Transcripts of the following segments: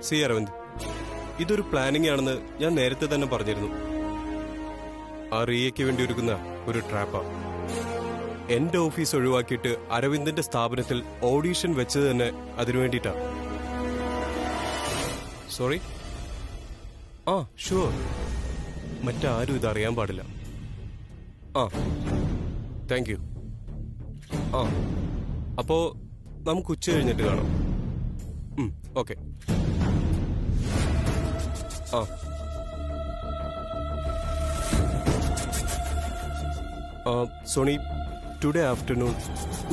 C Aravind, ഇതൊരു planning ആണെന്ന് ഞാൻ നേരത്തെ തന്നെ പറഞ്ഞിരുന്നു. ആ റിയയ്ക്ക് വേണ്ടി ഒരുക്കുന്ന ഒരു ട്രാപ്പാ. എന്റെ ഓഫീസ് ഒഴിവാക്കിയിട്ട് അരവിന്ദിന്റെ സ്ഥാപനത്തിൽ ഓഡീഷൻ വെച്ചത് തന്നെ അതിനു വേണ്ടിയിട്ടാ. സോറി. ആ ഷുവർ, മറ്റാരും ഇതറിയാൻ പാടില്ല. ആ താങ്ക് യു. ആ അപ്പോ നമുക്ക് ഉച്ച കഴിഞ്ഞിട്ട് കാണാം. ഓക്കെ. സോണി, ടുഡേ ആഫ്റ്റർനൂൺ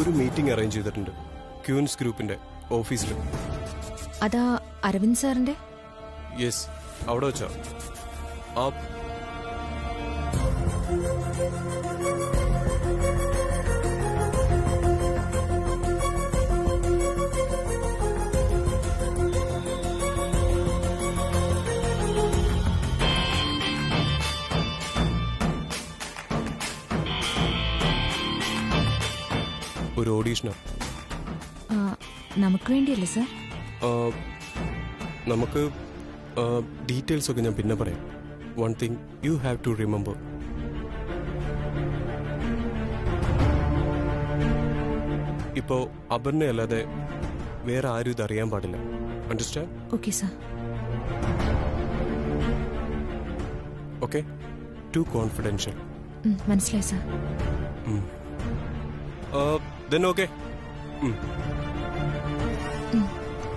ഒരു മീറ്റിംഗ് അറേഞ്ച് ചെയ്തിട്ടുണ്ട് ക്യൂൻസ് ഗ്രൂപ്പിന്റെ ഓഫീസിൽ. അതാ അരവിന്ദ് സാറിന്റെ? യെസ്, അവിടെ വെച്ചാ. ഒരു ഓഡീഷനാ. നമുക്ക് വേണ്ടിയല്ലേ സാർ? നമുക്ക് ഡീറ്റെയിൽസ് ഒക്കെ ഞാൻ പിന്നെ പറയാം. One thing you have to remember. ഇപ്പോ അപർണ അല്ലാതെ വേറെ ആരും ഇതറിയാൻ പാടില്ല. Understand? Okay sir. Okay, too confidential. മനസ്സിലായി sir. then okay.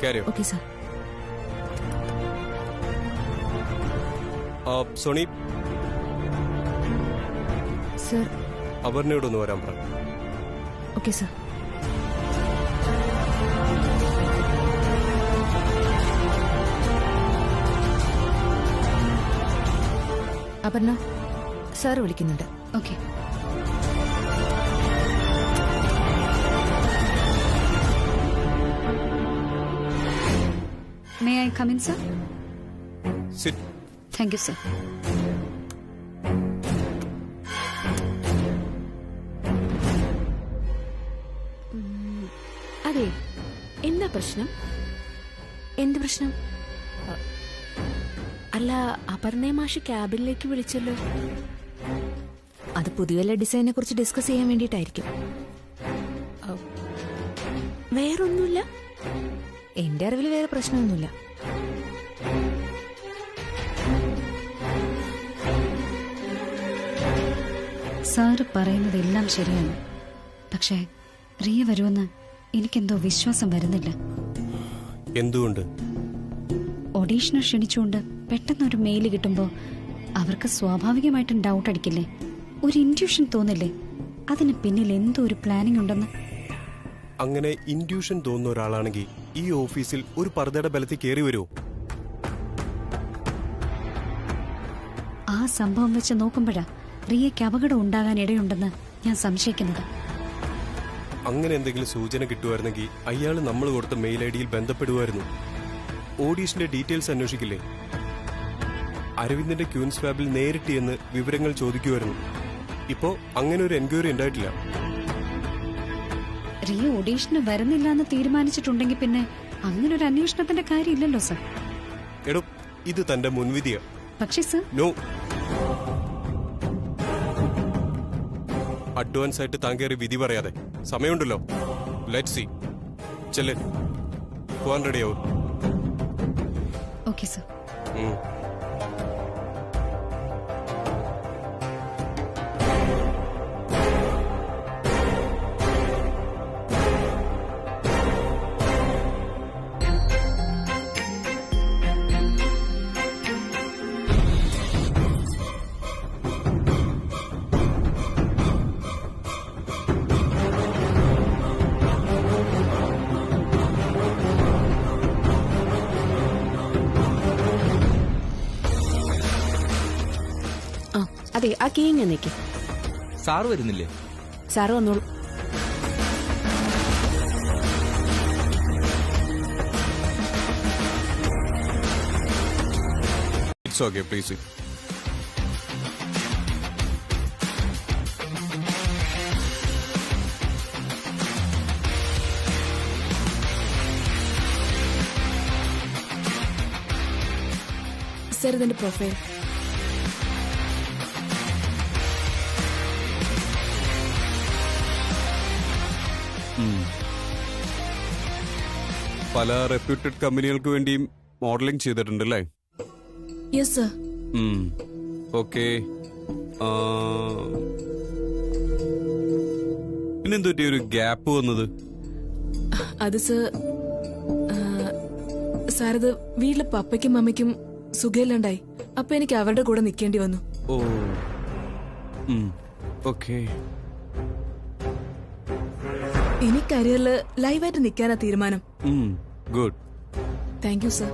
Carry on. Okay sir. Soni, sir അപർണയോടൊന്ന് വരാൻ പറ. Okay sir. അപർണ, സാർ വിളിക്കുന്നുണ്ട്. Okay. May I come in, sir? Sit. Thank you, sir. അതെ, എന്താ പ്രശ്നം? എന്ത് പ്രശ്നം? അല്ല, അപർണയെ മാഷ് ക്യാബിനിലേക്ക് വിളിച്ചല്ലോ. അത് പുതിയ ഡിസൈനെ കുറിച്ച് ഡിസ്കസ് ചെയ്യാൻ വേണ്ടിയിട്ടായിരിക്കും. വേറൊന്നുമില്ല. എന്റെ അറിവിൽ വേറെ പ്രശ്നമൊന്നുമില്ല. സാറ് പറയുന്നതെല്ലാം ശരിയാണ്. പക്ഷേ റിയ വരുമെന്ന് എനിക്കെന്തോ വിശ്വാസം വരുന്നില്ല. എന്തുകൊണ്ട്? ഓഡീഷന് ക്ഷണിച്ചുകൊണ്ട് പെട്ടെന്നൊരു മെയിൽ കിട്ടുമ്പോ അവർക്ക് സ്വാഭാവികമായിട്ടും ഡൗട്ട് അടിക്കില്ലേ? ഒരു ഇൻറ്റ്യൂഷൻ തോന്നില്ലേ അതിന് പിന്നിൽ എന്തോ ഒരു പ്ലാനിംഗ് ഉണ്ടെന്ന്? അങ്ങനെ ഇൻറ്റ്യൂഷൻ തോന്നുന്ന ഒരാളാണെങ്കിൽ ഈ ഓഫീസിൽ ഒരു പർദ്ദയുടെ ബലത്തിൽ കയറി വരുമോ? ആ സംഭവം വെച്ച് നോക്കുമ്പോഴാ റിയയ്ക്ക് അപകടം ഉണ്ടാകാൻ ഇടയുണ്ടെന്ന് ഞാൻ സംശയിക്കുന്നത്. അങ്ങനെ എന്തെങ്കിലും സൂചന കിട്ടുമായിരുന്നെങ്കിൽ അയാൾ നമ്മൾ കൊടുത്ത മെയിൽ ഐ ഡിയിൽ ബന്ധപ്പെടുമായിരുന്നു. ഓഡീഷന്റെ ഡീറ്റെയിൽസ് അന്വേഷിക്കില്ലേ? അരവിന്ദിന്റെ ക്യൂൻസ് ഫാബിൽ നേരിട്ട് എന്ന് വിവരങ്ങൾ ചോദിക്കുമായിരുന്നു. ഇപ്പോ അങ്ങനെ ഒരു എൻക്വയറി ഉണ്ടായിട്ടില്ല. റിയ ഓഡീഷന് വരുന്നില്ല എന്ന് തീരുമാനിച്ചിട്ടുണ്ടെങ്കിൽ പിന്നെ അങ്ങനെ ഒരു അന്വേഷണത്തിന്റെ കാര്യമില്ലല്ലോ സർ. എടോ, ഇത് തന്റെ മുൻവിധിയാ. പക്ഷേ സർ, നോ. അഡ്വാൻസ് ആയിട്ട് താൻ കയറി വിധി പറയാതെ സമയമുണ്ടല്ലോ. Let see. ചെല്ല്, പോവാൻ റെഡിയാവും. Okay sir. അതെ, ആ കീ ഞാൻ നിൽക്കും. സാറ് വരുന്നില്ലേ? സാറ് വന്നോളൂ. It's okay, please. സർ ഇതിന്റെ പ്രൊഫൈൽ. പല റെപ്യൂട്ടഡ് കമ്പനികൾക്ക് വേണ്ടിയും മോഡലിംഗ് ചെയ്തിട്ടുണ്ടല്ലേ? Yes sir. ഓക്കെ. പിന്നെന്തുപറ്റി ഒരു ഗ്യാപ്പ് വന്നത്? അത് സർ, സാറിത് വീട്ടിലെ പപ്പയ്ക്കും മമ്മയ്ക്കും സുഖമില്ലാണ്ടായി. അപ്പൊ എനിക്ക് അവരുടെ കൂടെ നിൽക്കേണ്ടി വന്നു. ഓ, ഓക്കെ. ഇനി കരിയറിൽ ലൈവായിട്ട് നിൽക്കാനാ തീരുമാനം. Good. Thank you sir.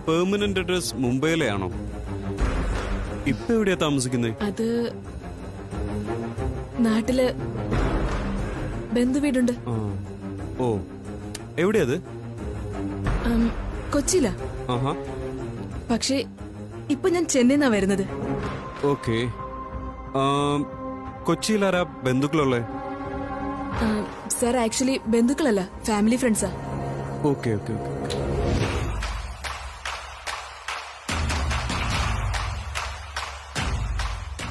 Permanent address മുംബൈയിലെ ആണോ? ഇപ്പൊ എവിടെയാ താമസിക്കുന്നത്? അത് നാട്ടില് ബന്ധുവീടുണ്ട്. ഓ, എവിടെയത്? കൊച്ചിയിലാ. ആഹാ. പക്ഷേ ഇപ്പൊ ഞാൻ ചെന്നൈന്നാ വരുന്നത്. ഓക്കെ. കൊച്ചിയിലാരാ ബന്ധുക്കളുള്ളേ? സർ ആക്ച്വലി ബന്ധുക്കളല്ല, ഫാമിലി ഫ്രണ്ട്സാ. Okay okay okay.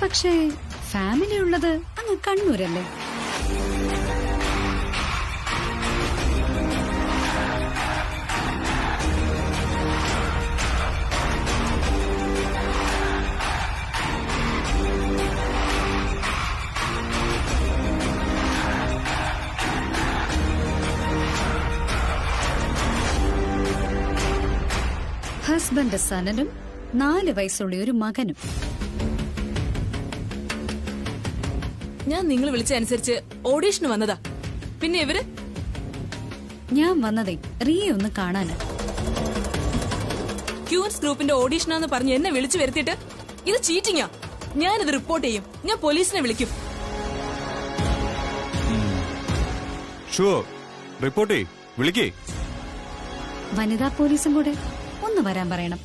പക്ഷേ ഫാമിലി ഉള്ളത് അങ്ങ് കണ്ണൂരല്ലേ? ഹസ്ബൻഡ് സനനും 4 വയസ്സുള്ള ഒരു മകനും. ഞാൻ നിങ്ങൾ വിളിച്ച അനുസരിച്ച് ഓഡീഷന് വന്നതാ. പിന്നെ ഇവര്? ഞാൻ വന്നതേ റിയെ ഒന്ന് കാണാനാ. ക്യൂൻസ് ഗ്രൂപ്പിന്റെ ഓഡീഷനാന്ന് പറഞ്ഞ് എന്നെ വിളിച്ചു വരുത്തിയിട്ട് ഇത് ചീറ്റിങ്ങാ. ഞാനിത് റിപ്പോർട്ട് ചെയ്യും. ഞാൻ പോലീസിനെ വിളിക്കും. ഷുവർ, റിപ്പോർട്ട് ചെയ്യ്, വിളിക്കേ. വനിതാ പോലീസും കൂടെ ഒന്ന് വരാൻ പറയണം.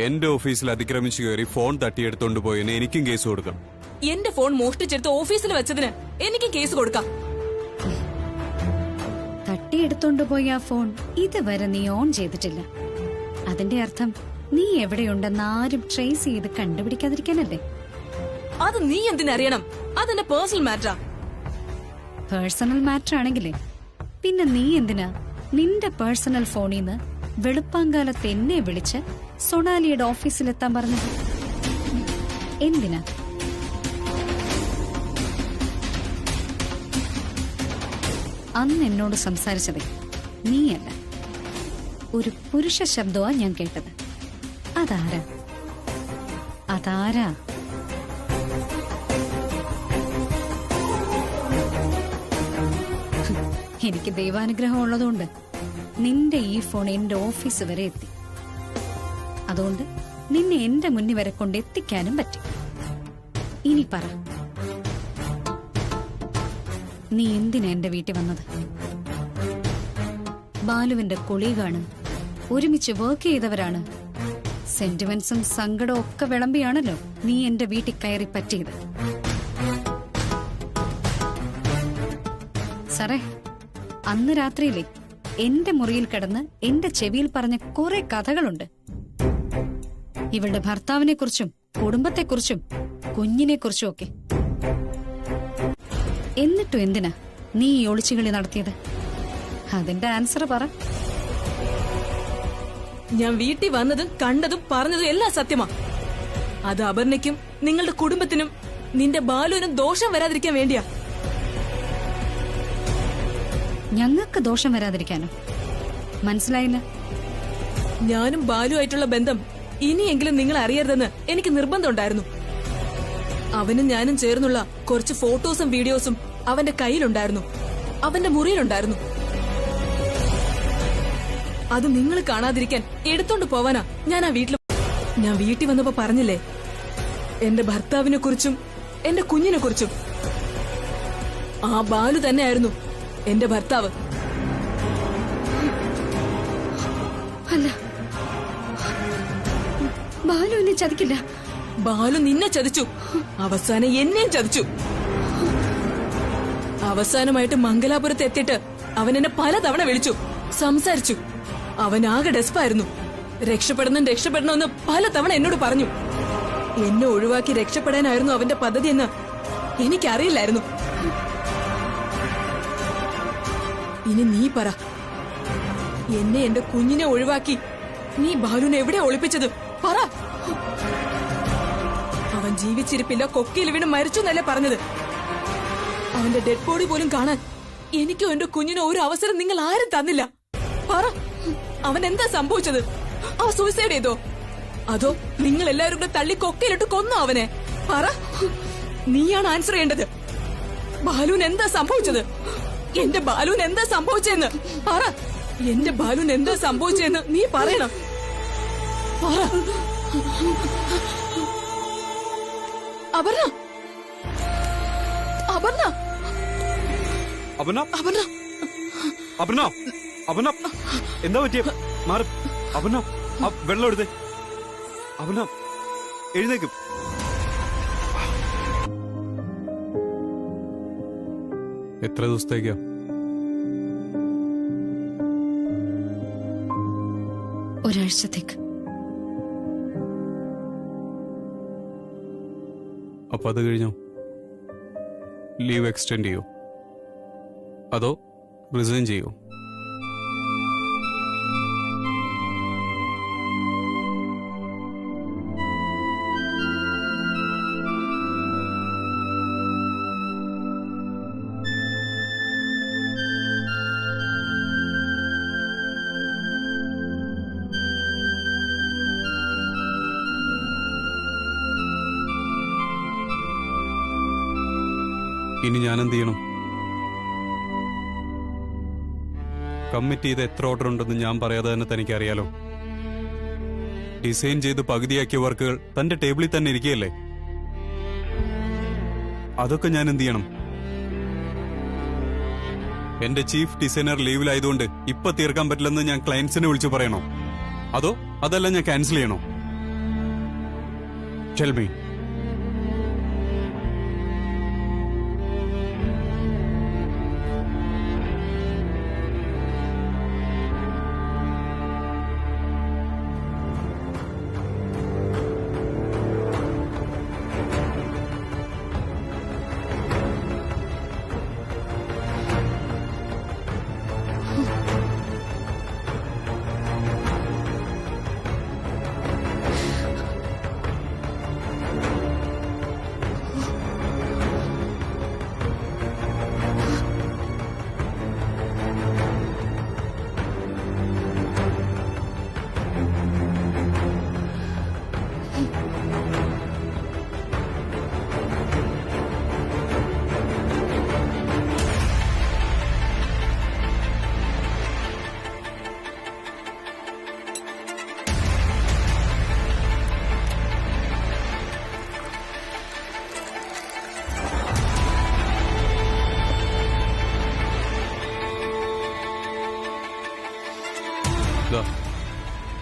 എന്റെ ഓഫീസിൽ അതിക്രമിച്ചു കയറി ഫോൺ തട്ടിയെടുത്തോണ്ട് പോയതിന് എനിക്കും കേസ് കൊടുക്കണം. എന്റെ ഫോൺ മോഷ്ടിച്ചെടുത്ത് ഓഫീസിൽ വെച്ചതിന് എനിക്ക് കേസ് കൊടുക്കാം. തട്ടിയെടുത്തോണ്ട് പോയ ആ ഫോൺ ഇതുവരെ നീ ഓൺ ചെയ്തിട്ടില്ല. അതിന്റെ അർത്ഥം നീ എവിടെയുണ്ടെന്ന് ആരും ട്രേസ് ചെയ്ത് കണ്ടുപിടിക്കാതിരിക്കാനല്ലേ? അത് നീ എന്തിനറിയണം? അതെന്റെ പേഴ്സണൽ മാറ്ററാ. പേഴ്സണൽ മാറ്റർ ആണെങ്കിലേ പിന്നെ നീ എന്തിനാ നിന്റെ പേഴ്സണൽ ഫോണിന്ന് വെളുപ്പാങ്കാലത്ത് എന്നെ വിളിച്ച് സൊണാലിയുടെ ഓഫീസിലെത്താൻ പറഞ്ഞത്? എന്തിനാ? അന്ന് എന്നോട് സംസാരിച്ചതേ നീയല്ല, ഒരു പുരുഷ ശബ്ദമാ ഞാൻ കേട്ടത്. അതാരാ? അതാരാ? എനിക്ക് ദൈവാനുഗ്രഹം ഉള്ളതുകൊണ്ട് നിന്റെ ഈ ഫോൺ എന്റെ ഓഫീസ് വരെ എത്തി. അതുകൊണ്ട് നിന്നെ എന്റെ മുന്നിൽ വരെ കൊണ്ട് എത്തിക്കാനും പറ്റി. ഇനി പറ, നീ എന്തിനാ എന്റെ വീട്ടിൽ വന്നത്? ബാലുവിന്റെ കൊളീഗാണ്, ഒരുമിച്ച് വർക്ക് ചെയ്തവരാണ്. സെന്റിമെന്റ്സും സങ്കടവും ഒക്കെ വിളമ്പിയാണല്ലോ നീ എന്റെ വീട്ടിൽ കയറി പറ്റിയത്. സാറേ, അന്ന് രാത്രിയിലെ എന്റെ മുറിയിൽ കിടന്ന് എന്റെ ചെവിയിൽ പറഞ്ഞ കുറെ കഥകളുണ്ട്. ഇവളുടെ ഭർത്താവിനെ കുറിച്ചും കുടുംബത്തെക്കുറിച്ചും കുഞ്ഞിനെക്കുറിച്ചും ഒക്കെ. എന്നിട്ടും എന്തിനാ നീ ഈ ഒളിച്ചുകളി നടത്തിയത്? അതിന്റെ ആൻസർ പറ. ഞാൻ വീട്ടിൽ വന്നതും കണ്ടതും പറഞ്ഞതും എല്ലാം സത്യമാ. അത് അപർണയ്ക്കും നിങ്ങളുടെ കുടുംബത്തിനും നിന്റെ ബാലുവിനും ദോഷം വരാതിരിക്കാൻ വേണ്ടിയാ. ഞങ്ങൾക്ക് ദോഷം വരാതിരിക്കാനോ? മനസ്സിലായില്ല. ഞാനും ബാലുവായിട്ടുള്ള ബന്ധം ഇനിയെങ്കിലും നിങ്ങൾ അറിയരുതെന്ന് എനിക്ക് നിർബന്ധമുണ്ടായിരുന്നു. അവനും ഞാനും ചേർന്നുള്ള കുറച്ച് ഫോട്ടോസും വീഡിയോസും അവന്റെ കയ്യിലുണ്ടായിരുന്നു, അവന്റെ മുറിയിലുണ്ടായിരുന്നു. അത് നിങ്ങൾ കാണാതിരിക്കാൻ എടുത്തോണ്ട് പോവാനാ ഞാൻ ഞാൻ വീട്ടിൽ വന്നപ്പോ പറഞ്ഞില്ലേ, എന്റെ ഭർത്താവിനെ കുറിച്ചും എന്റെ കുഞ്ഞിനെ കുറിച്ചും. ആ ബാലു തന്നെയായിരുന്നു എന്റെ ഭർത്താവ്. അല്ല, ബാലു എന്നെ ചതിക്കില്ല. ബാലു നിന്നെ ചതിച്ചു, അവസാനം എന്നെയും ചതിച്ചു. അവസാനമായിട്ട് മംഗലാപുരത്ത് എത്തിയിട്ട് അവൻ എന്നെ പലതവണ വിളിച്ചു, സംസാരിച്ചു. അവൻ ആകെ ഡെസ്പായിരുന്നു. രക്ഷപ്പെടണമെന്ന് പല തവണ എന്നോട് പറഞ്ഞു. എന്നെ ഒഴിവാക്കി രക്ഷപ്പെടാനായിരുന്നു അവന്റെ പദ്ധതി എന്ന് എനിക്കറിയില്ലായിരുന്നു. ഇനി നീ പറ, എന്നെ എന്റെ കുഞ്ഞിനെ ഒഴിവാക്കി നീ ബാലുവിനെ എവിടെ ഒളിപ്പിച്ചത്? പറ. അവൻ ജീവിച്ചിരിപ്പില്ല, കൊക്കയിൽ വീണ് മരിച്ചു എന്നല്ലേ പറഞ്ഞത്. അവന്റെ ഡെഡ് ബോഡി പോലും കാണാൻ എനിക്കോ എന്റെ കുഞ്ഞിനോ ഒരു അവസരം നിങ്ങൾ ആരും തന്നില്ല. പറ, അവൻ എന്താ സംഭവിച്ചത്? ആ സൂയിസൈഡ് ചെയ്തോ? അതോ നിങ്ങൾ എല്ലാവരും കൂടെ തള്ളി കൊക്കയിലിട്ട് കൊന്നോ അവനെ? പറ, നീയാണ് ആൻസർ ചെയ്യേണ്ടത്. ബാലുവിന് എന്താ സംഭവിച്ചത്? എന്റെ ബാലുവിന് എന്താ സംഭവിച്ചെന്ന് പറ. എന്റെ ബാലുവിന് എന്താ സംഭവിച്ചെന്ന് നീ പറയണം. പറ. അപർണ, അപർണ, അപർണ, അപർണ, അപർണ, അപർണ, എന്താ പറ്റിയ? മാറി. അപർണ, ആ വെള്ളം എടുത്തേ. അപർണ, എഴുന്നേക്കും. എത്ര ദിവസത്തേക്കാ? ഒരാഴ്ചത്തേക്ക്. അപ്പൊ അത് കഴിഞ്ഞോ? ലീവ് എക്സ്റ്റെൻഡ് ചെയ്യോ അതോ റിസൈൻ ചെയ്യോ? ഇനി ഞാൻ എന്ത് ചെയ്യണം? കമ്മിറ്റ് ചെയ്ത് എത്ര ഓർഡർ ഉണ്ടെന്ന് ഞാൻ പറയാതെ തന്നെ തനിക്കറിയാലോ. ഡിസൈൻ ചെയ്ത് പകുതിയാക്കിയ വർക്കുകൾ തന്റെ ടേബിളിൽ തന്നെ ഇരിക്കുകയല്ലേ. അതൊക്കെ ഞാൻ എന്ത് ചെയ്യണം? എന്റെ ചീഫ് ഡിസൈനർ ലീവിലായതുകൊണ്ട് ഇപ്പൊ തീർക്കാൻ പറ്റില്ലെന്ന് ഞാൻ ക്ലയന്റ്സിനെ വിളിച്ചു പറയണോ? അതോ അതെല്ലാം ഞാൻ ക്യാൻസൽ ചെയ്യണോ? Tell me.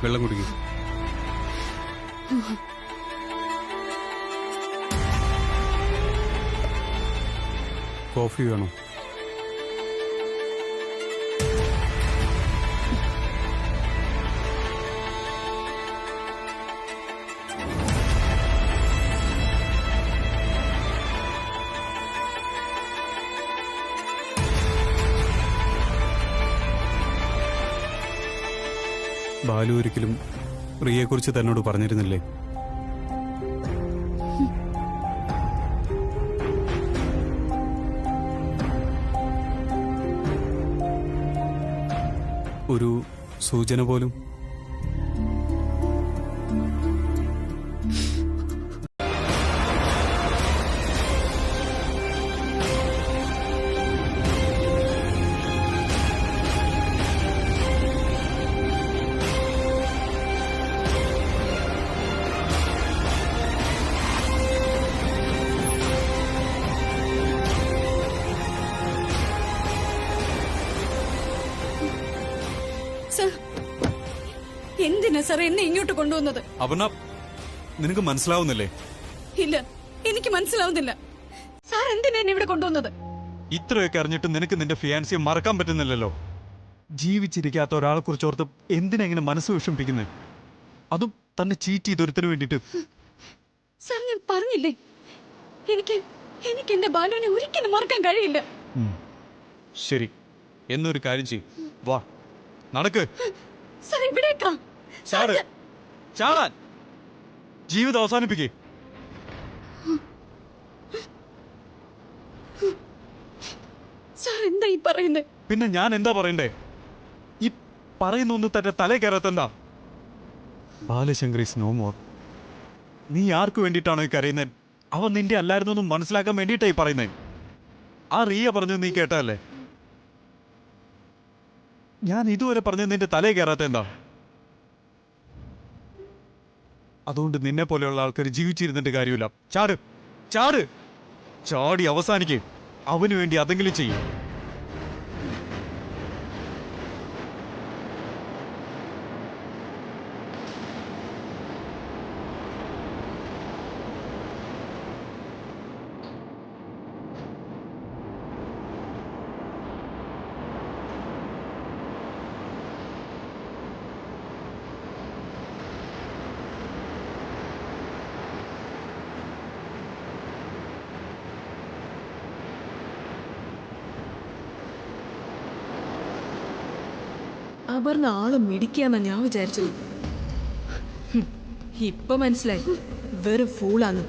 വെള്ളം കുടിക്കും. കോഫി വേണോ? ബാലു ഒരിക്കലും റിയയെക്കുറിച്ച് തന്നോട് പറഞ്ഞിരുന്നില്ലേ? ഒരു സൂചന പോലും? എന്തിനാ സാർ എന്നെ ഇങ്ങോട്ട് കൊണ്ടുവന്നത്? അപർണ, നിനക്ക് മനസ്സിലാവുന്നില്ലേ? ഇല്ല, എനിക്ക് മനസ്സിലാവുന്നില്ല. സാർ എന്തിനാ എന്നെ ഇവിടെ കൊണ്ടുവന്നത്? ഇത്രയൊക്കെ അറിഞ്ഞിട്ട് നിനക്ക് നിന്റെ ഫിയാൻസിയെ മറക്കാൻ പറ്റുന്നില്ലല്ലോ. ജീവിച്ചിരിക്കാത്ത ഒരാളെ കുറിച്ച് ഓർത്ത് എന്തിനാ ഇങ്ങനെ മനസ്സ് വിഷമിപ്പിക്കുന്നത്? അതും തന്നെ ചീറ്റ് ചെയ്തൊരുത്തിന് വേണ്ടിയിട്ട്. സാർ ഞാൻ പറഞ്ഞില്ലേ, എനിക്ക് എനിക്ക് എന്റെ ബാലുവിനെ ഒരിക്കലും മറക്കാൻ കഴിയില്ല. ശരി, എന്നൊരു കാര്യം ചെയ്യും, വാ നടക്ക്. സാർ ഇവിടേക്കാ. ചാട്, ചാടാൻ. ജീവിതം അവസാനിപ്പിക്കേ. സാർ എന്താ ഈ പറയുന്നത്? പിന്നെ ഞാൻ എന്താ പറയണ്ടേ? ഈ പറയുന്ന ഒന്ന് തന്റെ തലേ കയറത്തെന്താ? Balashankar is no more. നീ ആർക്ക് വേണ്ടിയിട്ടാണോ ഈ കരയുന്നത്? അവൻ നിന്റെ അല്ലായിരുന്നു എന്ന് മനസ്സിലാക്കാൻ വേണ്ടിയിട്ടായി പറയുന്നത്. ആ റിയ പറഞ്ഞത് നീ കേട്ടല്ലേ? ഞാൻ ഇതുവരെ പറഞ്ഞത് നിന്റെ തലേ കയറാത്ത എന്താ? അതുകൊണ്ട് നിന്നെ പോലെയുള്ള ആൾക്കാർ ജീവിച്ചിരുന്നിട്ട് കാര്യമില്ല. ചാട്, ചാട്, ചാടി അവസാനിക്കേ. അവന് വേണ്ടി അതെങ്കിലും ചെയ്യും. അപർണ ആള് മിടിക്കാന്നാ ഞാൻ വിചാരിച്ചത്. ഇപ്പൊ മനസ്സിലായി, വെറും ഫൂളാന്ന്.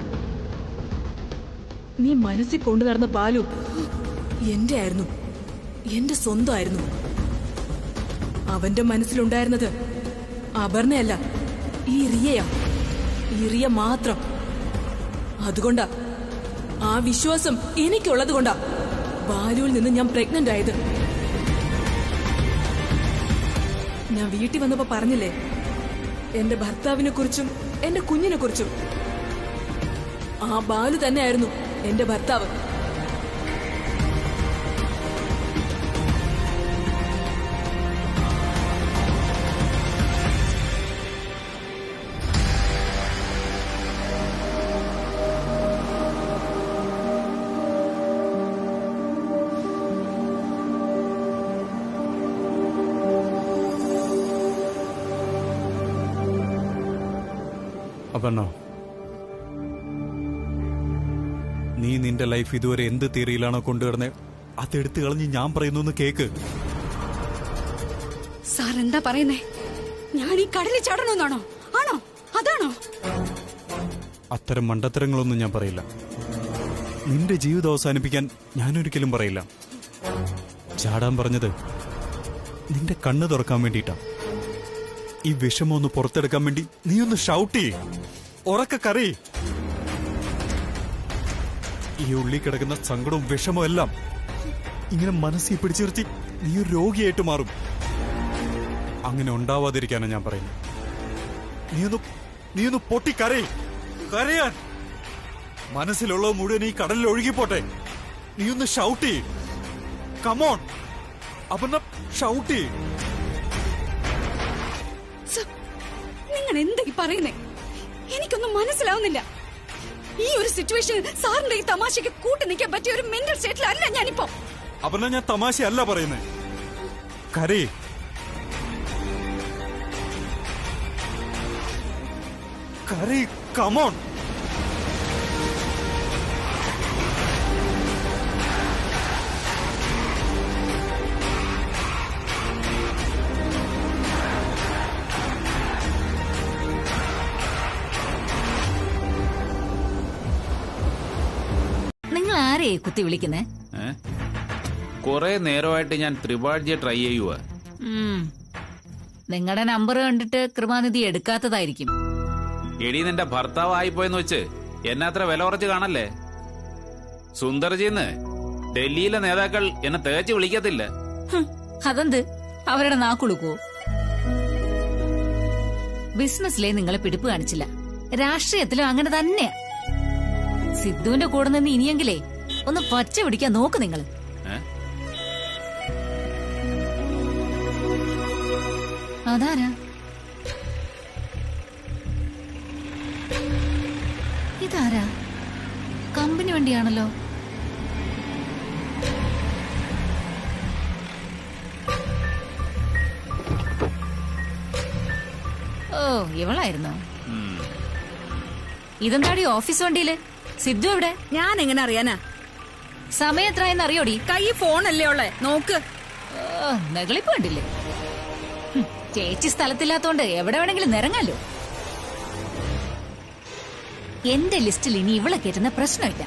നീ മനസ്സിൽ കൊണ്ടു നടന്ന ബാലു എന്റെ ആയിരുന്നു, എന്റെ സ്വന്തമായിരുന്നു. അവന്റെ മനസ്സിലുണ്ടായിരുന്നത് അപർണയല്ല, ഈ റിയയാ, ഈ റിയ മാത്രം. അതുകൊണ്ടാ, ആ വിശ്വാസം എനിക്കുള്ളത് കൊണ്ടാ ബാലുവിൽ നിന്ന് ഞാൻ പ്രഗ്നന്റ് ആയത്. ഞാൻ വീട്ടിൽ വന്നപ്പോ പറഞ്ഞില്ലേ, എന്റെ ഭർത്താവിനെ കുറിച്ചും എന്റെ കുഞ്ഞിനെ കുറിച്ചും. ആ ബാലു തന്നെയായിരുന്നു എന്റെ ഭർത്താവ്. അപർണ, നീ നിന്റെ ലൈഫ് ഇതുവരെ എന്ത് തിയറിയിലാണോ കൊണ്ടുവരുന്നേ, അതെടുത്ത് കളഞ്ഞ് ഞാൻ പറയുന്നു കേക്ക്. സാർ എന്താ പറയുന്നേ? ഞാൻ ഈ കടലിൽ ചാടണമെന്നാണോ? ആണോ? അതാണോ? അത്തരം മണ്ടത്തരങ്ങളൊന്നും ഞാൻ പറയില്ല. നിന്റെ ജീവിതം അവസാനിപ്പിക്കാൻ ഞാനൊരിക്കലും പറയില്ല. ചാടാൻ പറഞ്ഞത് നിന്റെ കണ്ണ് തുറക്കാൻ വേണ്ടിയിട്ടാ. ഈ വിഷമം ഒന്ന് പുറത്തെടുക്കാൻ വേണ്ടി നീ ഒന്ന് ഷൗട്ട് ചെയ്യ്, ഉറക്കെ കരയ്. ഈ ഉള്ളിൽ കിടക്കുന്ന സങ്കടവും വിഷമവും എല്ലാം ഇങ്ങനെ മനസ്സിൽ പിടിച്ചു നിർത്തി നീ ഒരു രോഗിയായിട്ട് മാറും. അങ്ങനെ ഉണ്ടാവാതിരിക്കാനാണ് ഞാൻ പറയുന്നത്. നീ ഒന്ന് പൊട്ടിക്കരയ്, കരയാൻ. മനസ്സിലുള്ളത് മുഴുവൻ ഈ കടലിൽ ഒഴുകിപ്പോട്ടെ. നീ ഒന്ന് ഷൗട്ട് ചെയ്യ്, കമോൺ. അപ്പൊ ഷൗട്ട് ചെയ്യ്. നിങ്ങൾ എന്താ ഈ പറയുന്നേ? എനിക്കൊന്നും മനസ്സിലാവുന്നില്ല. ഈ ഒരു സിറ്റുവേഷനിൽ സാറിന്റെ ഈ തമാശയ്ക്ക് കൂട്ടി നിൽക്കാൻ പറ്റിയ ഒരു മെന്റൽ സ്റ്റേറ്റിലല്ല ഞാനിപ്പോ. അപ്പൊ ഞാൻ തമാശയല്ല പറയുന്നത്. കരയ്. കരയ്, കമോൺ. നിങ്ങൾ ആരെയെ കുത്തി വിളിക്കുന്നേ? കൊറേ നേരമായിട്ട് ഞാൻ ത്രിപാഠിയെ ട്രൈ ചെയ്യുക. നിങ്ങളുടെ നമ്പർ കണ്ടിട്ട് കൃപാനിധി എടുക്കാത്തതായിരിക്കും. എടി, നിന്റെ ഭർത്താവ് ആയിപ്പോയെന്ന് വെച്ച് എന്നെ അത്ര വില കുറച്ച് കാണല്ലേ. സുന്ദർജിന്ന് ഡൽഹിയിലെ നേതാക്കൾ എന്നെ തേച്ച് വിളിക്കത്തില്ല. അതെന്ത്? അവരുടെ നാക്കുളുക്കോ? ബിസിനസ്സിലെ നിങ്ങളെ പിടിപ്പ് കാണിച്ചില്ല, രാഷ്ട്രീയത്തിലും അങ്ങനെ തന്നെയാ. സിദ്ധുവിന്റെ കൂടെ നിന്ന് ഇനിയെങ്കിലേ ഒന്ന് പച്ച പിടിക്കാൻ നോക്ക് നിങ്ങൾ. അതാരാ? ഇതാരാ? കമ്പനി വണ്ടിയാണല്ലോ. ഇവളായിരുന്നു. ഇതെന്താടി ഓഫീസ് വണ്ടിയില്? സിദ്ധു എവിടെ? ഞാൻ എങ്ങനെ അറിയാനാ? സമയം എത്രയെന്ന് അറിയോടി? കൈ ഫോണല്ലേ ഉള്ളേ, നോക്ക്. നെകളിപ്പ് കണ്ടില്ലേ? ചേച്ചി സ്ഥലത്തില്ലാത്തോണ്ട് എവിടെ വേണമെങ്കിലും നിറങ്ങാലോ. എന്റെ ലിസ്റ്റിൽ ഇനി ഇവളെ കയറ്റുന്ന പ്രശ്നമില്ല.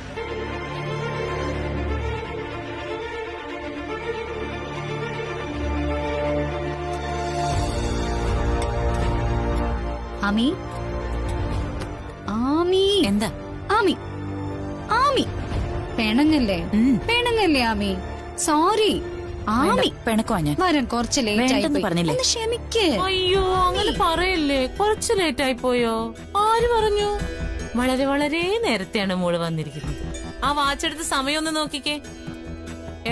ആമി, ആമി, എന്താ? ആമി, ആമി, പെണങ്ങല്ലേ, പെണങ്ങല്ലേ ആമി. സോറി ആമി, പിണക്കോ ഞാൻ വരാൻ കുറച്ച് ലേറ്റ് ആയി പറഞ്ഞില്ലേ? ഒന്ന് ക്ഷമിക്ക്. അയ്യോ അങ്ങനെ പറയല്ലേ, കുറച്ച് ലേറ്റ് ആയി പോയോ? ആര് പറഞ്ഞു? വളരെ വളരെ നേരത്തെയാണ് മോള് വന്നിരിക്കുന്നത്. ആ വാച്ചെടുത്ത് സമയം ഒന്ന് നോക്കിക്കേ.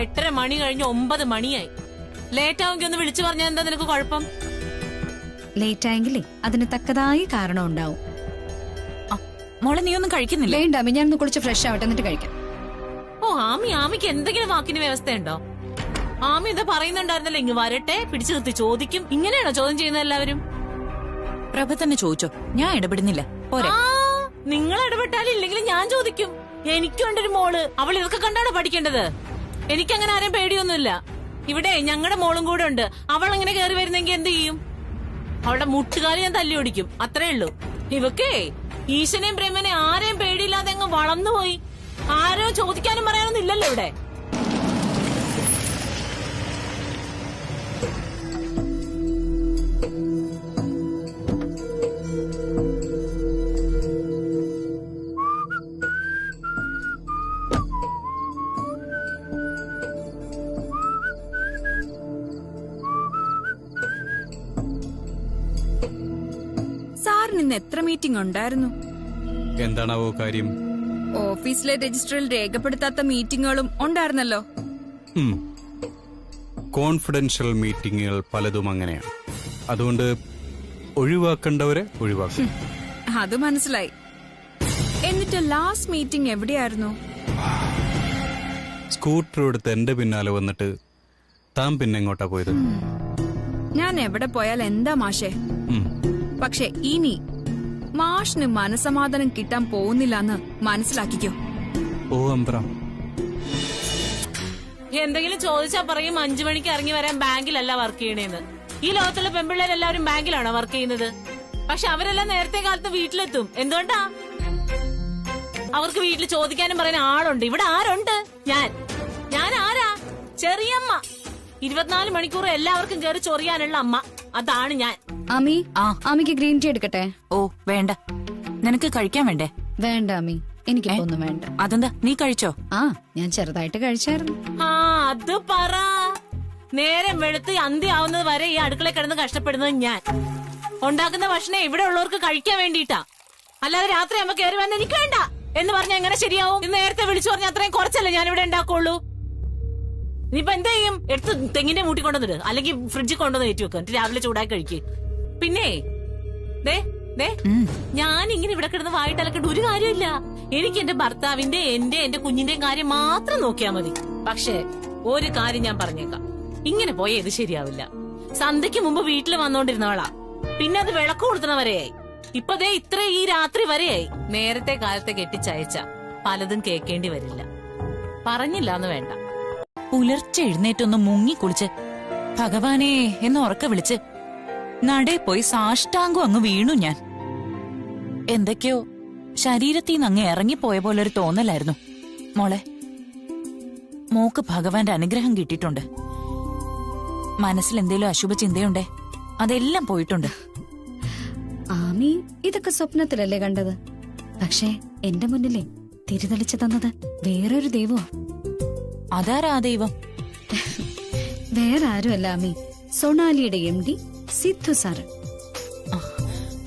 8:30 മണി കഴിഞ്ഞ് 9 മണിയായി. ലേറ്റ് ആവുമെങ്കിൽ ഒന്ന് വിളിച്ചു പറഞ്ഞാൽ എന്താ നിനക്ക് കുഴപ്പം? ലേറ്റ് ആയെങ്കിലേ അതിന് തക്കതായ കാരണം ഉണ്ടാവും. മോളെ നീ ഒന്നും കഴിക്കുന്നില്ല? വേണ്ട ആമി, ഞാൻ ഒന്ന് കുളിച്ച് ഫ്രഷ് ആവട്ടെ എന്നിട്ട് കഴിക്കാം. ഓ ആമിക്ക് എന്തെങ്കിലും വാക്കിന് വ്യവസ്ഥയുണ്ടോ? ആമി എന്താ പറയുന്നുണ്ടായിരുന്നല്ലോ, ഇങ്ങ് വരട്ടെ, പിടിച്ചു നിർത്തി ചോദിക്കും. ഇങ്ങനെയാണോ ചോദ്യം ചെയ്യുന്നത് എല്ലാവരും? പ്രഭ തന്നെ ചോദിച്ചോ, ഞാൻ ഇടപെടുന്നില്ല. ആ നിങ്ങൾ ഇടപെട്ടാലും ഇല്ലെങ്കിലും ഞാൻ ചോദിക്കും. എനിക്കുണ്ടൊരു മോള്, അവൾ ഇതൊക്കെ കണ്ടാണ് പഠിക്കേണ്ടത്. എനിക്കങ്ങനെ ആരെയും പേടിയൊന്നുമില്ല. ഇവിടെ ഞങ്ങളുടെ മോളും കൂടെ ഉണ്ട്. അവൾ അങ്ങനെ കയറി വരുന്നെങ്കിൽ എന്ത് ചെയ്യും? അവളുടെ മുട്ടുകാലി ഞാൻ തല്ലി ഓടിക്കും, അത്രേ ഉള്ളൂ. ഇവക്കേ ഈശനെയും ബ്രഹ്മനെയും ആരെയും പേടിയില്ലാതെ അങ്ങ് വളർന്നുപോയി. ആരോ ചോദിക്കാനും പറയാനൊന്നും ഇല്ലല്ലോ ഇവിടെ. സാറിന് ഇന്ന് എത്ര മീറ്റിംഗ് ഉണ്ടായിരുന്നു? എന്താണാവോ കാര്യം? ഓഫീസിലെ രജിസ്റ്ററിൽ രേഖപ്പെടുത്താത്ത മീറ്റിംഗുകളും ഉണ്ടായിരുന്നല്ലോ. കോൺഫിഡൻഷ്യൽ മീറ്റിംഗുകൾ പലതും അങ്ങനെയാണ്. അതുകൊണ്ട് ഒഴിവാക്കേണ്ടവരെ ഒഴിവാക്കും. അത് മനസ്സിലായി. എന്നിട്ട് ലാസ്റ്റ് മീറ്റിംഗ് എവിടെയായിരുന്നു? സ്കൂട്ടർ എടുത്ത് എന്റെ പിന്നാലെ വന്നിട്ട് താൻ പിന്നെ എങ്ങോട്ടാ പോയത്? ഞാൻ എവിടെ പോയാൽ എന്താ മാഷേ? പക്ഷെ ഇനി മാഷിന് മനസമാധാനം കിട്ടാൻ പോകുന്നില്ലെന്ന് മനസ്സിലാക്കിക്കോ. ഓ അമ്പ്ര, എന്തെങ്കിലും ചോദിച്ചാ പറയും 5 മണിക്ക് ഇറങ്ങി വരാൻ ബാങ്കിലല്ല വർക്ക് ചെയ്യണേന്ന്. ഈ ലോകത്തുള്ള പെൺപിള്ളേരെല്ലാവരും ബാങ്കിലാണോ വർക്ക് ചെയ്യുന്നത്? പക്ഷെ അവരെല്ലാം നേരത്തെ കാലത്ത് വീട്ടിലെത്തും. എന്തുകൊണ്ടാ? അവർക്ക് വീട്ടിൽ ചോദിക്കാനും പറയാൻ ആളുണ്ട്. ഇവിടെ ആരുണ്ട്? ഞാൻ ആരാ? ചെറിയമ്മ. 24 മണിക്കൂർ എല്ലാവർക്കും കയറി ചൊറിയാനുള്ള അമ്മ. അതാണ് ഞാൻ. ആമി, ആമിക്ക് ഗ്രീൻ ടീ എടുക്കട്ടെ? ഓ വേണ്ട. നിനക്ക് കഴിക്കാൻ വേണ്ടേ? വേണ്ട ആമി, എനിക്കിപ്പൊന്നും വേണ്ട. അതെന്താ, നീ കഴിച്ചോ? ഞാൻ ചെറുതായിട്ട് കഴിച്ചായിരുന്നു. അത് പറ. നേരം വെളുത്ത് അന്ത്യാവുന്നത് വരെ ഈ അടുക്കളയിൽ കിടന്ന് കഷ്ടപ്പെടുന്നത് ഞാൻ. ഉണ്ടാക്കുന്ന ഭക്ഷണം ഇവിടെ ഉള്ളവർക്ക് കഴിക്കാൻ വേണ്ടിയിട്ടാ. അല്ലാതെ രാത്രി അമ്മ കയറി വന്ന് എനിക്ക് വേണ്ട എന്ന് പറഞ്ഞാൽ എങ്ങനെ ശരിയാവും? ഇന്ന് നേരത്തെ വിളിച്ചു പറഞ്ഞാൽ അത്രയും കുറച്ചല്ലേ ഞാൻ ഇവിടെ ഉണ്ടാക്കുള്ളൂ. നീയിപ്പൊ എന്താ ചെയ്യും? എടുത്ത് തെങ്ങിന്റെ മൂട്ടി കൊണ്ടുവന്നിട്ട്, അല്ലെങ്കിൽ ഫ്രിഡ്ജിൽ കൊണ്ടുവന്ന് കയറ്റി വെക്കുക. എന്നിട്ട് രാവിലെ ചൂടാക്കി കഴിക്ക്. പിന്നെ ഞാൻ ഇങ്ങനെ ഇവിടെ കിടന്ന് വായിട്ട് അലക്കേണ്ട ഒരു കാര്യമില്ല. എനിക്ക് എന്റെ ഭർത്താവിന്റെ എന്റെ കുഞ്ഞിന്റെയും കാര്യം മാത്രം നോക്കിയാൽ മതി. പക്ഷേ ഒരു കാര്യം ഞാൻ പറഞ്ഞേക്കാം, ഇങ്ങനെ പോയാൽ ഇത് ശരിയാവില്ല. സന്ധ്യക്ക് മുമ്പ് വീട്ടിൽ വന്നോണ്ടിരുന്നവളാ, പിന്നെ അത് വിളക്ക് കൊടുത്തണവരെയായി. ഇപ്പൊ ഈ രാത്രി വരെയായി. നേരത്തെ കാലത്തെ കെട്ടിച്ചയച്ച പലതും കേൾക്കേണ്ടി വരില്ല. പറഞ്ഞില്ലാന്ന് വേണ്ട. പുലർച്ചെ എഴുന്നേറ്റൊന്ന് മുങ്ങി കുളിച്ച് ഭഗവാനേ എന്ന് ഉറക്കെ വിളിച്ച് നടേ പോയി സാഷ്ടാംഗം അങ്ങ് വീണു ഞാൻ. എന്തൊക്കെയോ ശരീരത്തിൽ നിന്ന് അങ്ങ് ഇറങ്ങിപ്പോയ പോലെ ഒരു തോന്നലായിരുന്നു. മോളെ, മോക്ക് ഭഗവാന്റെ അനുഗ്രഹം കിട്ടിയിട്ടുണ്ട്. മനസ്സിൽ എന്തേലും അശുഭ ചിന്തയുണ്ടേ, അതെല്ലാം പോയിട്ടുണ്ട്. ആമി ഇതൊക്കെ സ്വപ്നത്തിലല്ലേ കണ്ടത്? പക്ഷേ എന്റെ മുന്നിലേ തിരിതെളിച്ചു തന്നത് വേറൊരു ദൈവമാ. അതാരാ ആ ദൈവം? വേറെ ആരുമല്ല ആമി, സൊണാലിയുടെ MD സിദ്ധു സാറ്.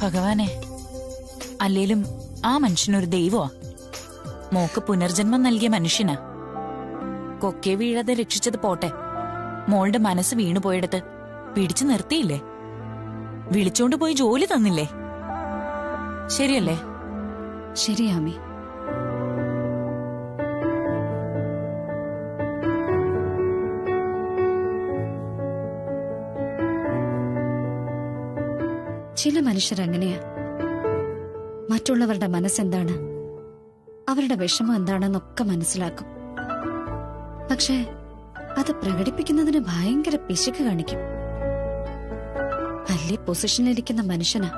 ഭഗവാനെ, അല്ലേലും ആ മനുഷ്യനൊരു ദൈവമാ. മോക്ക് പുനർജന്മം നൽകിയ മനുഷ്യനാ. കൊക്കെ വീഴാതെ രക്ഷിച്ചത് പോട്ടെ, മോളുടെ മനസ്സ് വീണുപോയെടുത്ത് പിടിച്ചു നിർത്തിയില്ലേ? വിളിച്ചോണ്ട് പോയി ജോലി തന്നില്ലേ? ശരിയല്ലേ? ശരി ആമി. ചില മനുഷ്യരങ്ങനെയാ. മറ്റുള്ളവരുടെ മനസ്സെന്താണ്, അവരുടെ വിഷമം എന്താണെന്നൊക്കെ മനസ്സിലാക്കും. പക്ഷേ അത് പ്രകടിപ്പിക്കുന്നതിന് ഭയങ്കര പിശുക്ക് കാണിക്കും. വലിയ പൊസിഷനിലിരിക്കുന്ന മനുഷ്യനാ.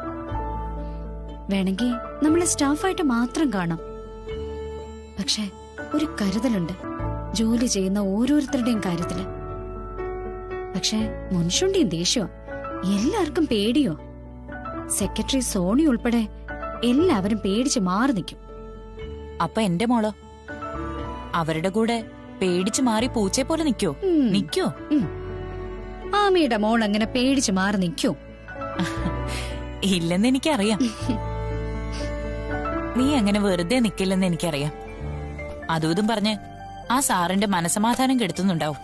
വേണമെങ്കിൽ നമ്മളെ സ്റ്റാഫായിട്ട് മാത്രം കാണാം. പക്ഷെ ഒരു കരുതലുണ്ട് ജോലി ചെയ്യുന്ന ഓരോരുത്തരുടെയും കാര്യത്തില്. പക്ഷെ മുൻഷുണ്ടിയും ദേഷ്യമോ, എല്ലാവർക്കും പേടിയോ. സെക്രട്ടറി സോണി ഉൾപ്പെടെ എല്ലാവരും പേടിച്ച് മാറി നിൽക്കും. അപ്പൊ എന്റെ മോളോ? അവരുടെ കൂടെ പേടിച്ചു മാറി പൂച്ചയെ പോലെ നിക്കോ? നിക്കോ? ആമിയുടെ മോൾ അങ്ങനെ പേടിച്ച് മാറി നിൽക്കൂ? ഇല്ലെന്ന് എനിക്കറിയാം. നീ അങ്ങനെ വെറുതെ നിക്കില്ലെന്ന് എനിക്കറിയാം. അതും പറഞ്ഞ് ആ സാറിന്റെ മനസമാധാനം കെടുത്തുന്നുണ്ടാവും.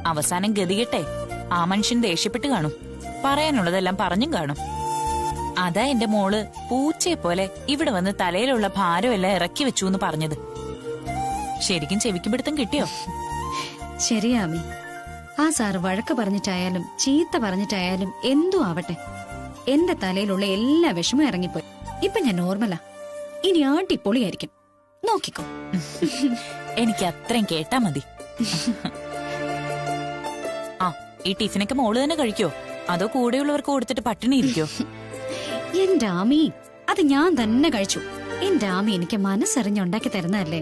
അവസാനം ഗതികെട്ടെ ആ മനുഷ്യൻ ദേഷ്യപ്പെട്ട് കാണും. പറയാനുള്ളതെല്ലാം പറഞ്ഞും കാണും. അതാ എന്റെ മോള് പൂച്ചയെ പോലെ ഇവിടെ വന്ന് തലയിലുള്ള ഭാരമെല്ലാം ഇറക്കി വെച്ചു എന്ന് പറഞ്ഞത്. ശരിക്കും ചെവിക്ക് പിടുത്തം കിട്ടിയോ? ശരിയാമി. ആ സാറ് വഴക്ക് പറഞ്ഞിട്ടായാലും ചീത്ത പറഞ്ഞിട്ടായാലും എന്തോ ആവട്ടെ, എന്റെ തലയിലുള്ള എല്ലാ വിഷമവും ഇറങ്ങിപ്പോയി. ഇപ്പൊ ഞാൻ നോർമലാ. ഇനി ആട്ടിപ്പൊളിയായിരിക്കും. നോക്കിക്കോ. എനിക്ക് അത്രയും കേട്ടാ മതി. ആ, ഈ ടിഫിനൊക്കെ മോള് തന്നെ കഴിക്കോ അതോ കൂടെയുള്ളവർക്ക് കൊടുത്തിട്ട് പട്ടിണി ഇരിക്കോ? എന്റെ ആമി, അത് ഞാൻ തന്നെ കഴിച്ചു. എന്റെ ആമി എനിക്ക് മനസ്സറിഞ്ഞുണ്ടാക്കി തരുന്നതല്ലേ.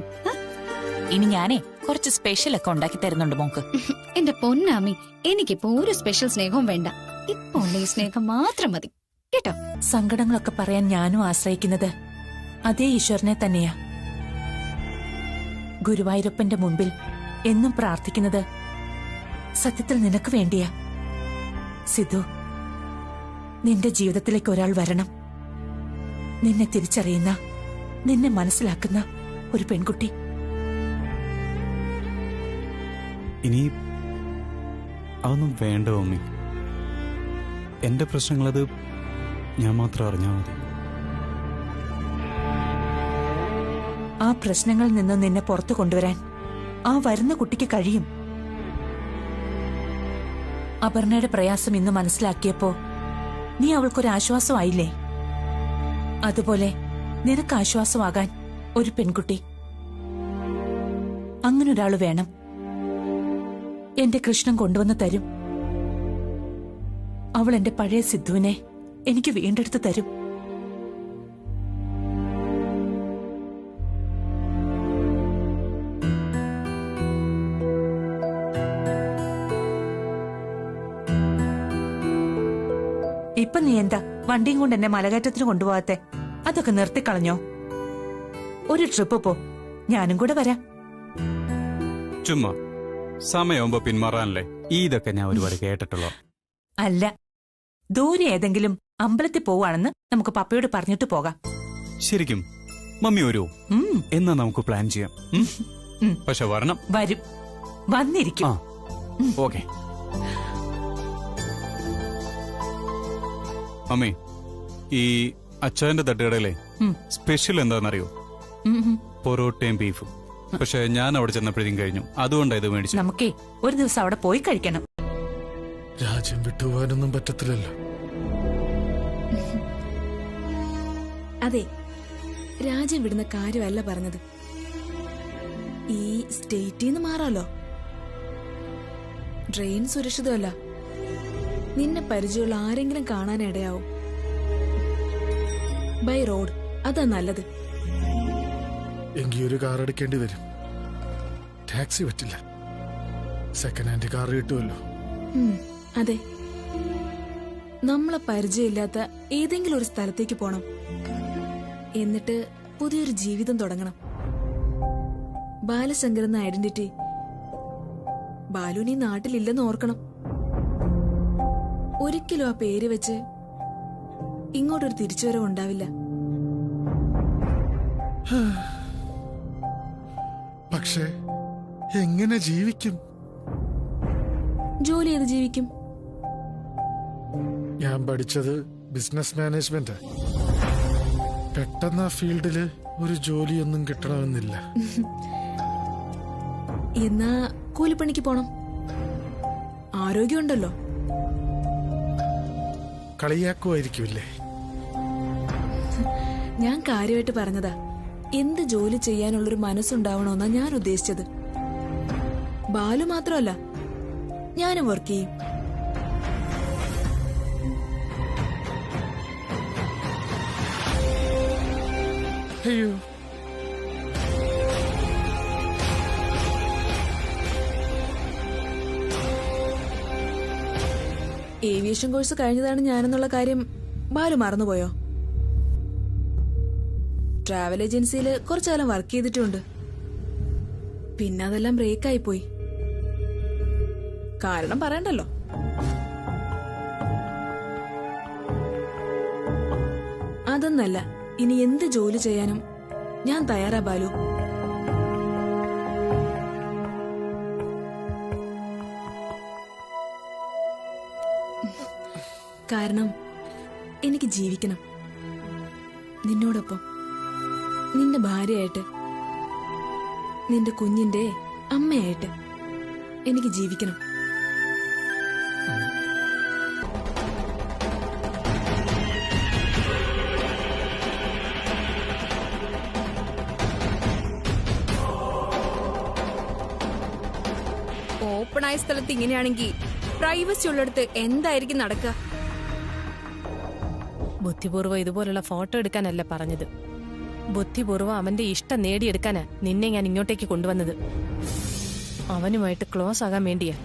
ഇനി ഞാനേ കുറച്ച് സ്പെഷ്യൽ ഒക്കെ ഉണ്ടാക്കി തരുന്നുണ്ട് മോക്ക്. എന്റെ പൊന്നാമി, എനിക്കിപ്പോ ഒരു സ്പെഷ്യൽ സ്നേഹവും വേണ്ട. ഇപ്പൊ ഉള്ള ഈ സ്നേഹം മാത്രം മതി കേട്ടോ. സങ്കടങ്ങളൊക്കെ പറയാൻ ഞാനും ആശ്രയിക്കുന്നത് അതേ ഈശ്വരനെ തന്നെയാ. ഗുരുവായൂരപ്പന്റെ മുമ്പിൽ എന്നും പ്രാർത്ഥിക്കുന്നത് സത്യത്തിൽ നിനക്ക് വേണ്ടിയാ. സിദ്ധു, നിന്റെ ജീവിതത്തിലേക്ക് ഒരാൾ വരണം. നിന്നെ തിരിച്ചറിയുന്ന, നിന്നെ മനസ്സിലാക്കുന്ന ഒരു പെൺകുട്ടി. ഇനി അതൊന്നും വേണ്ട മമ്മി. എന്റെ പ്രശ്നങ്ങളത് ഞാൻ മാത്രം അറിഞ്ഞാൽ മതി. ആ പ്രശ്നങ്ങളിൽ നിന്ന് നിന്നെ പുറത്തു കൊണ്ടുവരാൻ ആ വരുന്ന കുട്ടിക്ക് കഴിയും. അപർണയുടെ പ്രയാസം ഇന്ന് മനസ്സിലാക്കിയപ്പോ നീ അവൾക്കൊരാശ്വാസമായില്ലേ? അതുപോലെ നിനക്ക് ആശ്വാസമാകാൻ ഒരു പെൺകുട്ടി, അങ്ങനൊരാള് വേണം. എന്റെ കൃഷ്ണൻ കൊണ്ടുവന്ന് തരും. അവൾ എന്റെ പഴയ സിദ്ധുവിനെ എനിക്ക് വീണ്ടെടുത്ത് തരും. ഇപ്പൊ നീ എന്താ വണ്ടിയും കൊണ്ട് എന്നെ മലകയറ്റത്തിന് കൊണ്ടുപോകാത്തെ? അതൊക്കെ നിർത്തിക്കളഞ്ഞോ? ഒരു ട്രിപ്പ് പോ, ഞാനും കൂടെ വരാം. ചുമ്മാ സമയമാകുമ്പോ പിന്മാറാനല്ലേ. ഇതൊക്കെ ഞാൻ ഒരുപാട് കേട്ടിട്ടുള്ളൂ. അല്ല, ദൂരെ ഏതെങ്കിലും അമ്പലത്തിൽ പോവാണെന്ന് നമുക്ക് പപ്പയോട് പറഞ്ഞിട്ട് പോകാം. ശരിക്കും മമ്മി വരുമോ? എന്നാ നമുക്ക് പ്ലാൻ ചെയ്യാം. പക്ഷെ വരണം. വരും, വന്നിരിക്കും. ഓക്കെ. മമ്മി, ഈ അച്ചായന്റെ തട്ടുകടയിലെ സ്പെഷ്യൽ എന്താണെന്നറിയോ? പൊറോട്ടയും ബീഫും. പക്ഷെ ഞാൻ അവിടെ ചെന്നപ്പോഴേക്കും കഴിഞ്ഞു. അതുകൊണ്ടാണ് ഇത് മേടിച്ചു. നമുക്കേ ഒരു ദിവസം അവിടെ പോയി കഴിക്കണം. രാജ്യം വിട്ടുപോകാനൊന്നും പറ്റത്തില്ലല്ലോ. അതെ, രാജ്യം വിടുന്ന കാര്യമല്ല പറഞ്ഞത്. ഈ സ്റ്റേറ്റിൽ നിന്ന് മാറാലോ. ട്രെയിൻ സുരക്ഷിതമല്ല. നിന്നെ പരിചയമുള്ള ആരെങ്കിലും കാണാനിടയാവും. ബൈ റോഡ് അതാ നല്ലത്. എങ്കിൽ ഒരു കാർ എടുക്കേണ്ടി വരും. ടാക്സി പറ്റില്ല. സെക്കൻഡ് ഹാൻഡ് കാർ കിട്ടുമല്ലോ. അതെ, നമ്മളെ പരിചയമില്ലാത്ത ഏതെങ്കിലും ഒരു സ്ഥലത്തേക്ക് പോണം. എന്നിട്ട് പുതിയൊരു ജീവിതം തുടങ്ങണം. ബാലശങ്കർ എന്ന ഐഡന്റിറ്റി ബാലുനി നാട്ടിലില്ലെന്ന് ഓർക്കണം. ഒരിക്കലും ആ പേര് വെച്ച് ഇങ്ങോട്ടൊരു തിരിച്ചുവരവ് ഉണ്ടാവില്ല. പക്ഷേ എങ്ങനെ ജീവിക്കും? ജോലി ചെയ്ത് ജീവിക്കും. ഞാൻ പഠിച്ചത് ബിസിനസ് മാനേജ്മെന്റ്. പെട്ടെന്ന് ആ ഫീൽഡില് ഒരു ജോലിയൊന്നും കിട്ടണമെന്നില്ല. എന്നാ കൂലിപ്പണിക്ക് പോണം. ആരോഗ്യമുണ്ടല്ലോ. കളിയാക്കുമായിരിക്കുമല്ലേ? ഞാൻ കാര്യമായിട്ട് പറഞ്ഞതാ. എന്ത് ജോലി ചെയ്യാനുള്ളൊരു മനസ്സുണ്ടാവണമെന്നാ ഞാൻ ഉദ്ദേശിച്ചത്. ബാലു മാത്രമല്ല, ഞാനും വർക്ക് ചെയ്യും. അയ്യോ, ഏവിയേഷൻ കോഴ്സ് കഴിഞ്ഞതാണ് ഞാനെന്നുള്ള കാര്യം ബാലു മറന്നുപോയോ? ട്രാവൽ ഏജൻസിയിൽ കുറച്ചു കാലം വർക്ക് ചെയ്തിട്ടുണ്ട്. പിന്നെ അതെല്ലാം ബ്രേക്കായി പോയി. കാരണം പറയണ്ടല്ലോ. അതൊന്നല്ല, ഇനി എന്ത് ജോലി ചെയ്യാനും ഞാൻ തയ്യാറാ ബാലു. കാരണം എനിക്ക് ജീവിക്കണം. നിന്നോടൊപ്പം, നിന്റെ ഭാര്യയായിട്ട്, നിന്റെ കുഞ്ഞിന്റെ അമ്മയായിട്ട് എനിക്ക് ജീവിക്കണം. ഓപ്പണായ സ്ഥലത്ത് ഇങ്ങനെയാണെങ്കിൽ പ്രൈവസി ഉള്ളിടത്ത് എന്തായിരിക്കും നടക്കുക? ബുദ്ധിപൂർവ്വം ഇതുപോലുള്ള ഫോട്ടോ എടുക്കാനല്ല പറഞ്ഞത്. ബുദ്ധിപൂർവ്വം അവന്റെ ഇഷ്ടം നേടിയെടുക്കാനാ നിന്നെ ഞാൻ ഇങ്ങോട്ടേക്ക് കൊണ്ടുവന്നത്. അവനുമായിട്ട് ക്ലോസ് ആകാൻ വേണ്ടിയാ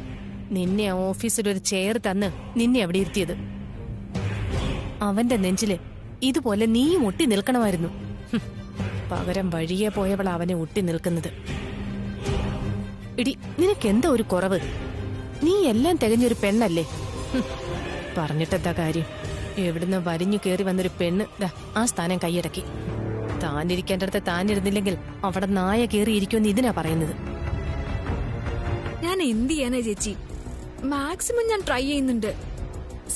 നിന്നെ ആ ഓഫീസിൽ ഒരു ചെയർ തന്ന് നിന്നെ അവിടെ ഇരുത്തിയത്. അവന്റെ നെഞ്ചില് ഇതുപോലെ നീയും ഒട്ടി നിൽക്കണമായിരുന്നു. പകരം വഴിയെ പോയവൾ അവനെ ഒട്ടി നിൽക്കുന്നത്. ഇടി, നിനക്കെന്താ ഒരു കുറവ്? നീ എല്ലാം തികഞ്ഞൊരു പെണ്ണല്ലേ? പറഞ്ഞിട്ടെന്താ കാര്യം? എവിടുന്ന് വലിഞ്ഞു കയറി വന്നൊരു പെണ്ണ് ആ സ്ഥാനം കൈയടക്കി. താനിരിക്കേണ്ടടുത്ത് താനിരുന്നില്ലെങ്കിൽ അവിടെ നായ കയറിയിരിക്കുമെന്ന് ഇതിനാ പറയുന്നത്. ഞാൻ എന്ത് ചെയ്യാനാ ചേച്ചി? മാക്സിമം ഞാൻ ട്രൈ ചെയ്യുന്നുണ്ട്.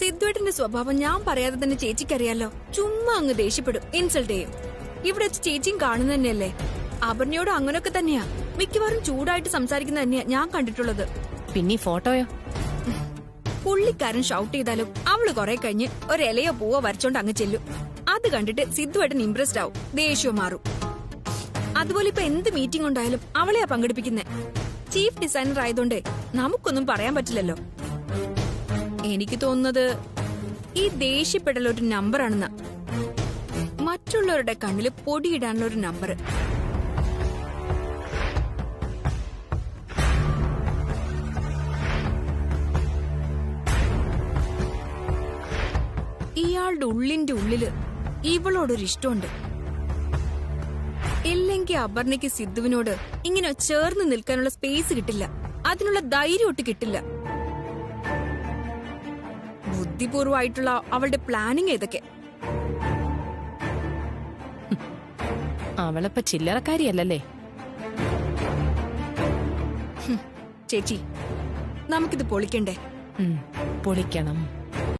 സിദ്ധുവേട്ടന്റെ സ്വഭാവം ഞാൻ പറയാതെ തന്നെ ചേച്ചിക്കറിയാലോ. ചുമ്മാ അങ്ങ് ദേഷ്യപ്പെടും, ഇൻസൾട്ട് ചെയ്യും. ഇവിടെ വെച്ച് ചേച്ചിയും കാണുന്ന തന്നെയല്ലേ. അപർണയോട് അങ്ങനൊക്കെ തന്നെയാ. മിക്കവാറും ചൂടായിട്ട് സംസാരിക്കുന്ന തന്നെയാ ഞാൻ കണ്ടിട്ടുള്ളത്. പിന്നെ ഫോട്ടോയോ? പുള്ളിക്കാരൻ ഷൗട്ട് ചെയ്താലും അവള് കുറെ കഴിഞ്ഞ് ഒരു ഇലയോ പൂവോ വരച്ചോണ്ട് അങ്ങ് ചെല്ലും. അത് കണ്ടിട്ട് സിദ്ധുവേട്ടൻ ഇംപ്രസ്ഡ് ആവും, ദേഷ്യവും മാറും. അതുപോലെ ഇപ്പൊ എന്ത് മീറ്റിംഗ് ഉണ്ടായാലും അവളെയാ പങ്കെടുപ്പിക്കുന്നേ. ചീഫ് ഡിസൈനർ ആയതുകൊണ്ട് നമുക്കൊന്നും പറയാൻ പറ്റില്ലല്ലോ. എനിക്ക് തോന്നുന്നത് ഈ ദേഷ്യപ്പെടൽ ഒരു നമ്പറാണെന്ന. മറ്റുള്ളവരുടെ കണ്ണില് പൊടിയിടാനുള്ള ഒരു നമ്പർ. ഇയാളുടെ ഉള്ളിന്റെ ഉള്ളില് ഇവളോടൊരു ഇഷ്ടമുണ്ട്. ഇല്ലെങ്കിൽ അപർണയ്ക്ക് സിദ്ധുവിനോട് ഇങ്ങനെ ചേർന്ന് നിൽക്കാനുള്ള സ്പേസ് കിട്ടില്ല, അതിനുള്ള ധൈര്യം ഒട്ട് കിട്ടില്ല. ബുദ്ധിപൂർവമായിട്ടുള്ള അവളുടെ പ്ലാനിങ് ഏതൊക്കെ? അവളിപ്പോ ചില്ലറക്കാരിയല്ലേ ചേച്ചി, നമുക്കിത് പൊളിക്കണ്ടേ? പൊളിക്കണം.